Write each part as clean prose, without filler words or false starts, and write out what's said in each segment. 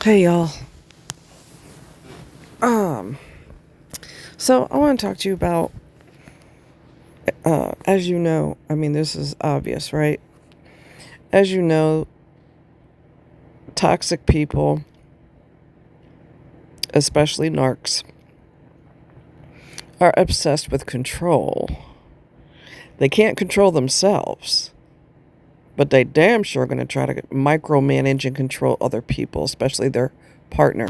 Hey y'all. Um, so I want to talk to you about, as you know, I mean, this is obvious, right? As you know, toxic people, especially narcs, are obsessed with control. They can't control themselves, but they damn sure are going to try to micromanage and control other people, especially their partner.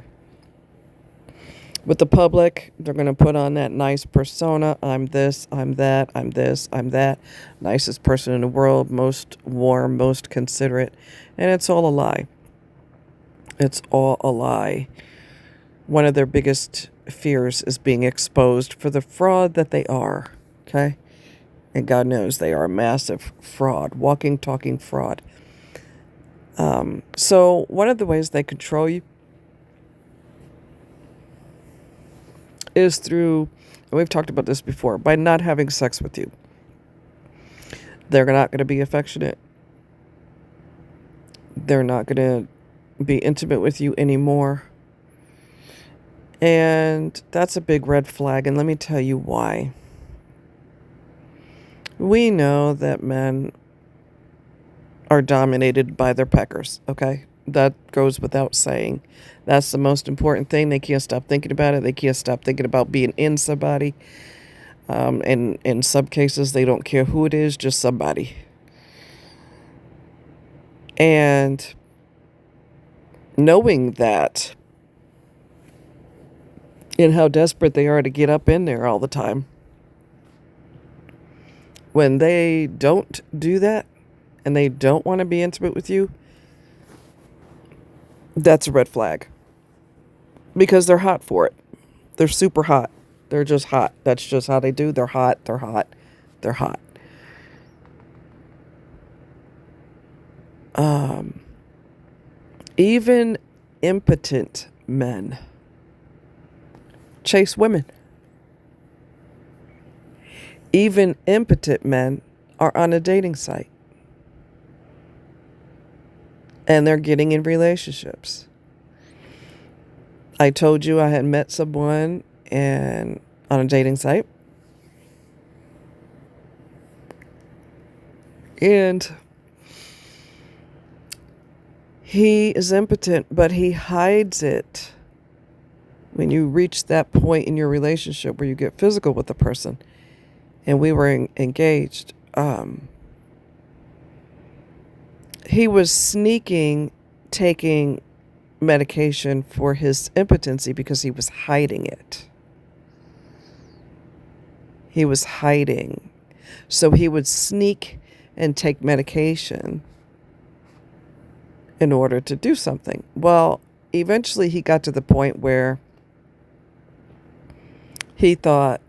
With the public, they're going to put on that nice persona. I'm this, I'm that, I'm this, I'm that. Nicest person in the world, most warm, most considerate. And it's all a lie. It's all a lie. One of their biggest fears is being exposed for the fraud that they are. Okay? And God knows they are a massive fraud, walking, talking fraud. So one of the ways they control you is through, and we've talked about this before, by not having sex with you. They're not going to be affectionate. They're not going to be intimate with you anymore. And that's a big red flag, and let me tell you why. We know that men are dominated by their peckers, okay? That goes without saying. That's the most important thing. They can't stop thinking about it. They can't stop thinking about being in somebody. And in some cases, they don't care who it is, just somebody. And knowing that and how desperate they are to get up in there all the time, when they don't do that and they don't want to be intimate with you, that's a red flag. Because they're hot for it. They're super hot. They're just hot. That's just how they do. They're hot. They're hot. They're hot. Even impotent men chase women. Even impotent men are on a dating site. And they're getting in relationships. I told you I had met someone on a dating site. And he is impotent, but he hides it. When you reach that point in your relationship where you get physical with the person, and we were engaged, he was sneaking, taking medication for his impotency because he was hiding it. He was hiding. So he would sneak and take medication in order to do something. Well, eventually he got to the point where he thought,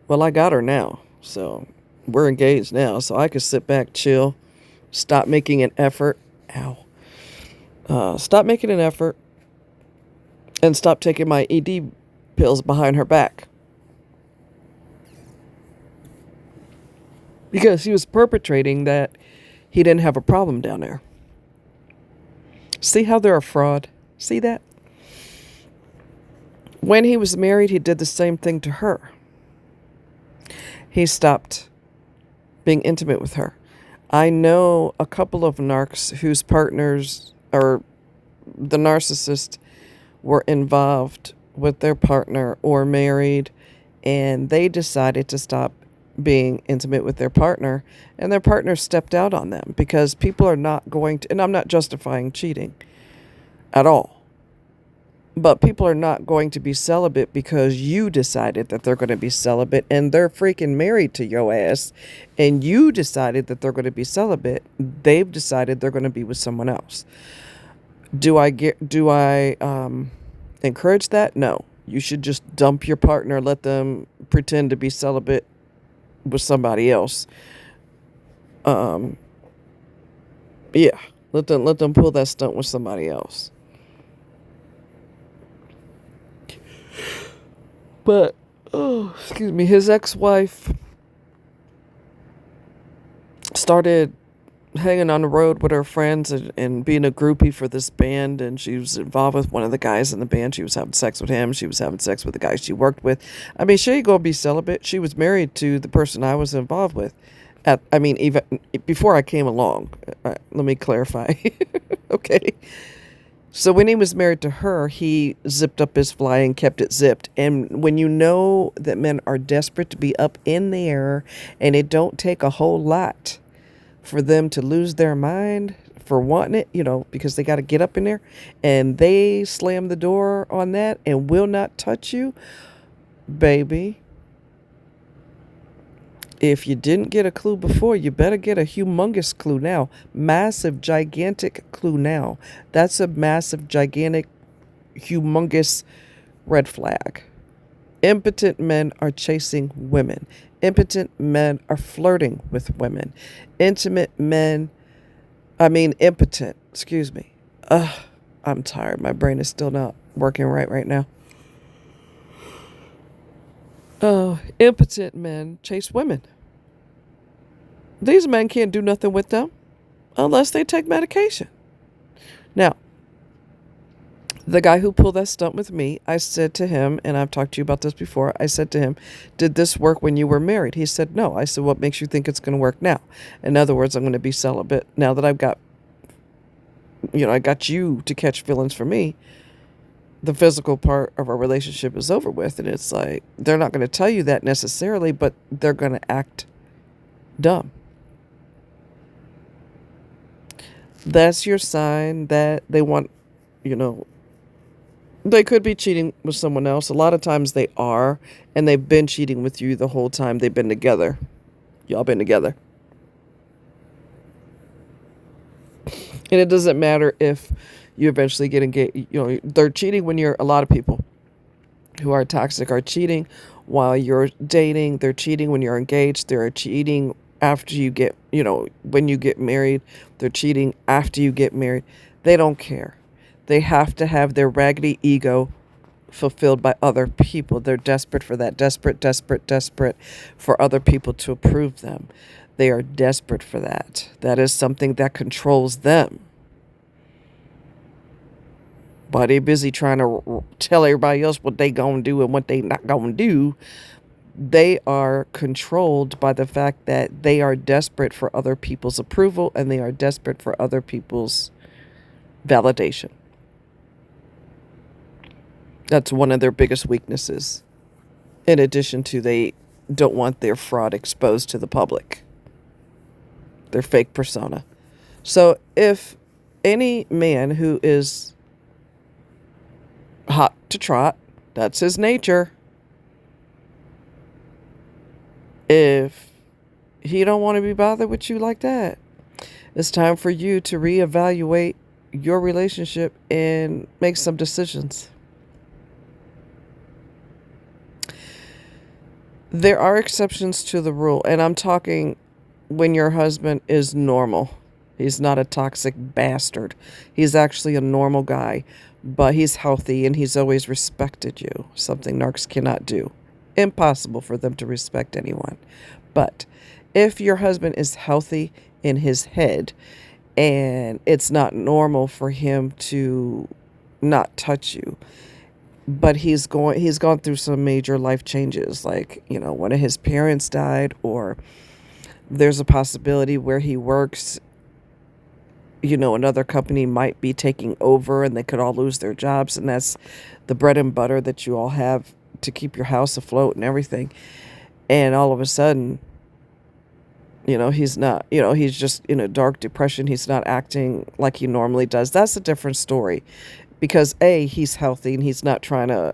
well, I got her now, so we're engaged now, so I could sit back, chill, stop making an effort. Stop making an effort and stop taking my ED pills behind her back. Because he was perpetrating that he didn't have a problem down there. See how they're a fraud? See that? When he was married, he did the same thing to her. He stopped being intimate with her. I know a couple of narcs whose partners, or the narcissist, were involved with their partner or married, and they decided to stop being intimate with their partner, and their partner stepped out on them because people are not going to, and I'm not justifying cheating at all, but people are not going to be celibate because you decided that they're going to be celibate, and they're freaking married to your ass, and you decided that they're going to be celibate. They've decided they're going to be with someone else. Do I encourage that? No. You should just dump your partner, let them pretend to be celibate with somebody else. Yeah, let them pull that stunt with somebody else. But excuse me, his ex-wife started hanging on the road with her friends and being a groupie for this band, and she was involved with one of the guys in the band. She was having sex with him. She was having sex with the guy she worked with. I mean, she ain't gonna be celibate. She was married to the person I was involved with. Even before I came along. Let me clarify. Okay. So when he was married to her, he zipped up his fly and kept it zipped. And when you know that men are desperate to be up in the air, and it don't take a whole lot for them to lose their mind for wanting it, because they got to get up in there, and they slam the door on that and will not touch you, baby. If you didn't get a clue before, you better get a humongous clue now. Massive, gigantic clue now. That's a massive, gigantic, humongous red flag. Impotent men are chasing women. Impotent men are flirting with women. Impotent, excuse me. I'm tired. My brain is still not working right now. Impotent men chase women. These men can't do nothing with them unless they take medication. Now, the guy who pulled that stunt with me, I said to him, and I've talked to you about this before, I said to him, did this work when you were married? He said, no. I said, what makes you think it's going to work now? In other words, I'm going to be celibate now that I got you to catch feelings for me. The physical part of our relationship is over with. And it's like, they're not going to tell you that necessarily, but they're going to act dumb. That's your sign that they want, they could be cheating with someone else. A lot of times they are, and they've been cheating with you the whole time they've been together. Y'all been together. And it doesn't matter if you eventually get engaged. They're cheating when a lot of people who are toxic are cheating while you're dating. They're cheating when you're engaged. They're cheating after you get, when you get married. They're cheating after you get married. They don't care. They have to have their raggedy ego fulfilled by other people. They're desperate for that. Desperate for other people to approve them. They are desperate for that. That is something that controls them. But they're busy trying to tell everybody else what they gonna do and what they not gonna do. They are controlled by the fact that they are desperate for other people's approval, and they are desperate for other people's validation. That's one of their biggest weaknesses. In addition to, they don't want their fraud exposed to the public. Their fake persona. So if any man who is hot to trot, that's his nature. If he don't want to be bothered with you like that, it's time for you to reevaluate your relationship and make some decisions. There are exceptions to the rule, and I'm talking when your husband is normal. He's not a toxic bastard. He's actually a normal guy, but he's healthy and he's always respected you, something narcs cannot do. Impossible for them to respect anyone. But if your husband is healthy in his head and it's not normal for him to not touch you, but he's gone through some major life changes, like, one of his parents died, or there's a possibility where he works, another company might be taking over and they could all lose their jobs, and that's the bread and butter that you all have to keep your house afloat and everything. And all of a sudden, he's not, he's just in a dark depression. He's not acting like he normally does. That's a different story, because he's healthy and he's not trying to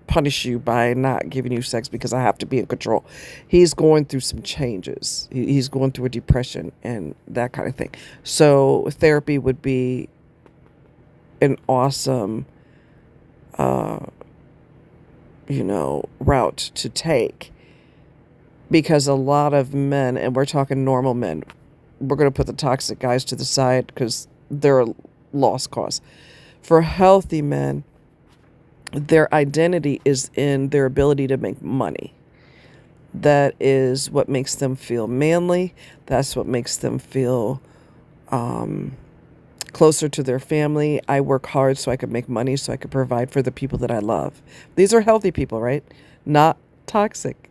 punish you by not giving you sex because I have to be in control. He's going through some changes. He's going through a depression and that kind of thing. So therapy would be an awesome, route to take, because a lot of men, and we're talking normal men, we're going to put the toxic guys to the side because they're a lost cause. For healthy men, their identity is in their ability to make money. That is what makes them feel manly. That's what makes them feel closer to their family. I work hard so I could make money so I could provide for the people that I love. These are healthy people, right? Not toxic.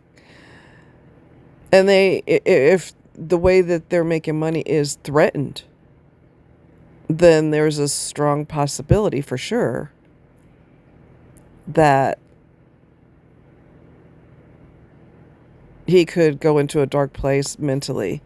And if the way that they're making money is threatened, then there's a strong possibility for sure that he could go into a dark place mentally,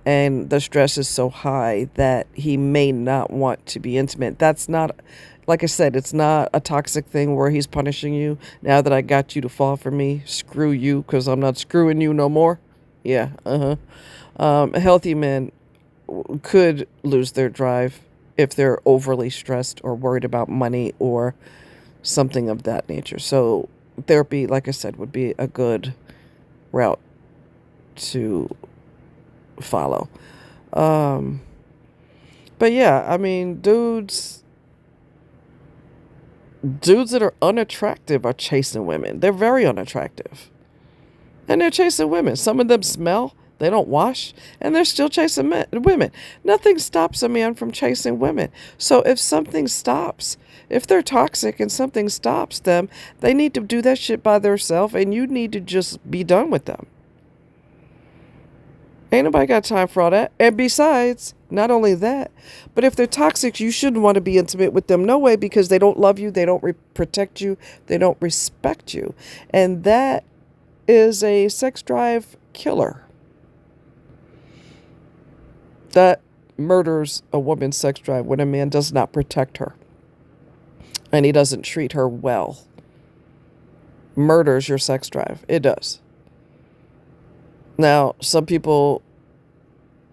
and the stress is so high that he may not want to be intimate. That's not, like I said, it's not a toxic thing where he's punishing you. Now that I got you to fall for me, screw you, because I'm not screwing you no more. Yeah, healthy men could lose their drive if they're overly stressed or worried about money or something of that nature. So therapy, like I said, would be a good route to follow. But yeah, I mean, dudes that are unattractive are chasing women. They're very unattractive. And they're chasing women. Some of them smell, they don't wash, and they're still chasing women. Nothing stops a man from chasing women. So if something stops, if they're toxic and something stops them, they need to do that shit by themselves, and you need to just be done with them. Ain't nobody got time for all that. And besides, not only that, but if they're toxic, you shouldn't want to be intimate with them. No way, because they don't love you, they don't protect you, they don't respect you. And that is a sex drive killer. That murders a woman's sex drive when a man does not protect her and he doesn't treat her well. Murders your sex drive. It does. Now, some people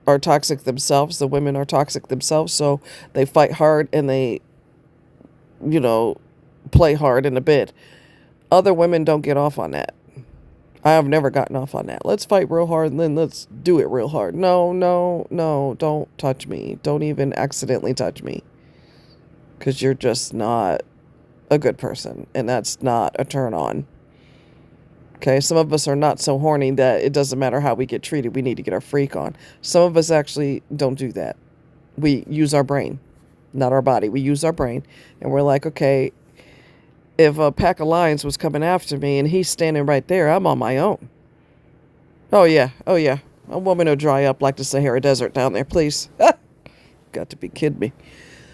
are toxic themselves. The women are toxic themselves, so they fight hard and they, play hard in the bed. Other women don't get off on that. I have never gotten off on that. Let's fight real hard and then let's do it real hard. No, don't touch me. Don't even accidentally touch me. Because you're just not a good person, and that's not a turn on. Okay, some of us are not so horny that it doesn't matter how we get treated. We need to get our freak on. Some of us actually don't do that. We use our brain, not our body. We use our brain, and we're like, okay, if a pack of lions was coming after me and he's standing right there, I'm on my own. Oh, yeah. A woman will dry up like the Sahara Desert down there, please. Got to be kidding me.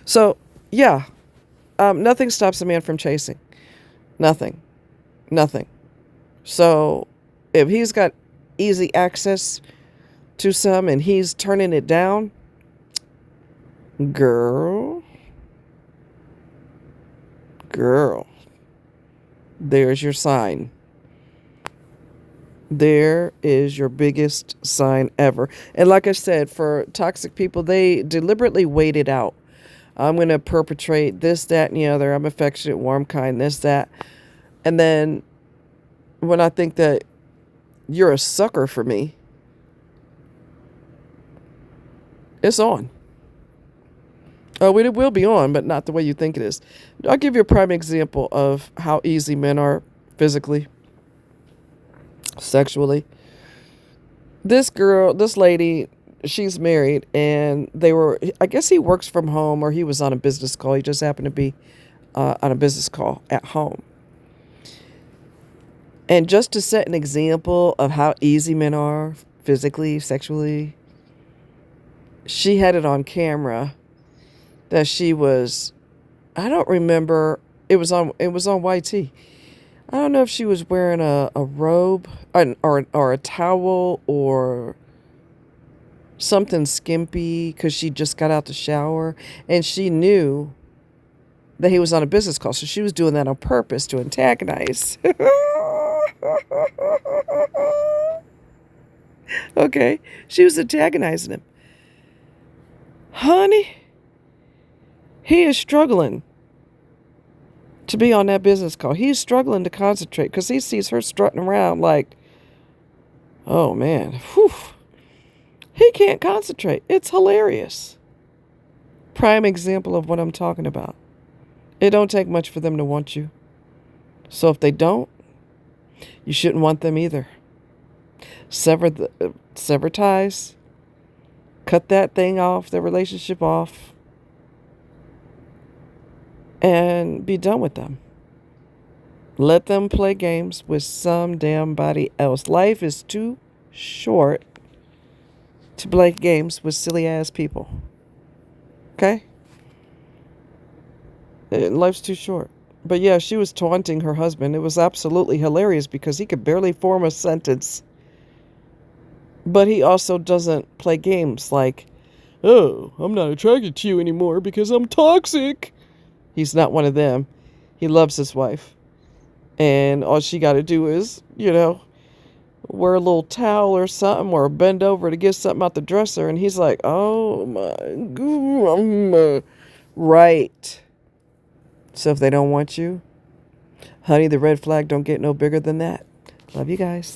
So, yeah, nothing stops a man from chasing. Nothing. So if he's got easy access to some and he's turning it down, girl, there's your sign. There is your biggest sign ever. And like I said, for toxic people, they deliberately wait it out. I'm going to perpetrate this, that, and the other. I'm affectionate, warm, kind, this, that. And then when I think that you're a sucker for me, it's on. Oh, it will be on, but not the way you think it is. I'll give you a prime example of how easy men are physically, sexually. This lady, she's married, and I guess he works from home, or he was on a business call. He just happened to be on a business call at home. And just to set an example of how easy men are physically, sexually, she had it on camera that she was, I don't remember, it was on YT. I don't know if she was wearing a robe or a towel or something skimpy because she just got out the shower, and she knew that he was on a business call. So she was doing that on purpose to antagonize. Okay, she was antagonizing him. Honey, he is struggling to be on that business call. He's struggling to concentrate because he sees her strutting around like, oh man, whew. He can't concentrate. It's hilarious. Prime example of what I'm talking about. It don't take much for them to want you. So if they don't, you shouldn't want them either. Sever ties. Cut that thing off, the relationship off, and be done with them. Let them play games with some damn body else. Life is too short to play games with silly ass people. Okay? Life's too short. But yeah, she was taunting her husband. It was absolutely hilarious because he could barely form a sentence. But he also doesn't play games like, oh, I'm not attracted to you anymore because I'm toxic. He's not one of them. He loves his wife. And all she got to do is, wear a little towel or something or bend over to get something out the dresser. And he's like, oh my God. Right. So if they don't want you, honey, the red flag don't get no bigger than that. Love you guys.